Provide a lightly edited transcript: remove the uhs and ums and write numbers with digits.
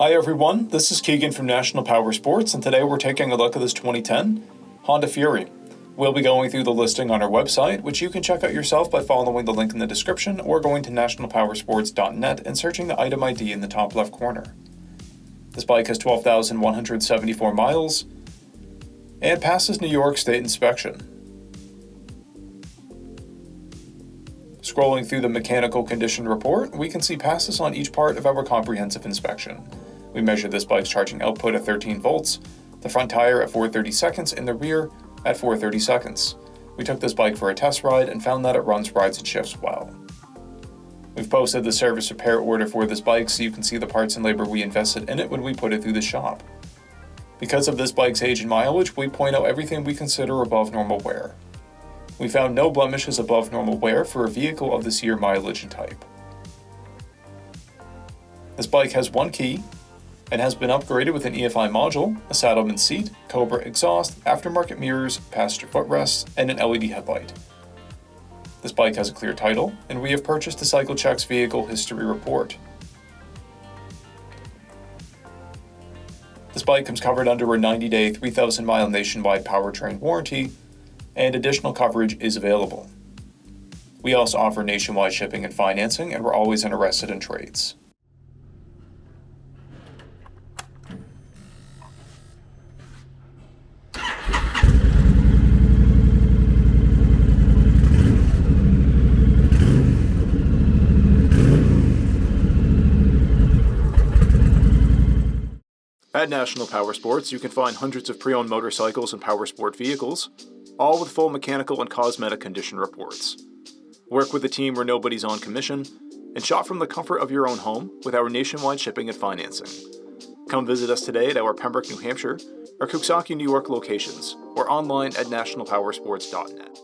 Hi everyone, this is Keegan from National Powersports, and today we're taking a look at this 2010 Honda Fury. We'll be going through the listing on our website, which you can check out yourself by following the link in the description or going to nationalpowersports.net and searching the item ID in the top left corner. This bike has 12,174 miles and passes New York State inspection. Scrolling through the mechanical condition report, we can see passes on each part of our comprehensive inspection. We measured this bike's charging output at 13 volts, the front tire at 430 seconds, and the rear at 430 seconds. We took this bike for a test ride and found that it runs, rides, and shifts well. We've posted the service repair order for this bike so you can see the parts and labor we invested in it when we put it through the shop. Because of this bike's age and mileage, we point out everything we consider above normal wear. We found no blemishes above normal wear for a vehicle of this year, mileage, and type. This bike has one key and has been upgraded with an EFI module, a saddleman seat, Cobra exhaust, aftermarket mirrors, passenger footrests, and an LED headlight. This bike has a clear title, and we have purchased the CycleCheck's vehicle history report. This bike comes covered under a 90-day, 3,000-mile nationwide powertrain warranty, and additional coverage is available. We also offer nationwide shipping and financing, and we're always interested in trades. At National Powersports, you can find hundreds of pre-owned motorcycles and powersport vehicles, all with full mechanical and cosmetic condition reports. Work with a team where nobody's on commission, and shop from the comfort of your own home with our nationwide shipping and financing. Come visit us today at our Pembroke, New Hampshire, or Coxsackie, New York locations, or online at nationalpowersports.net.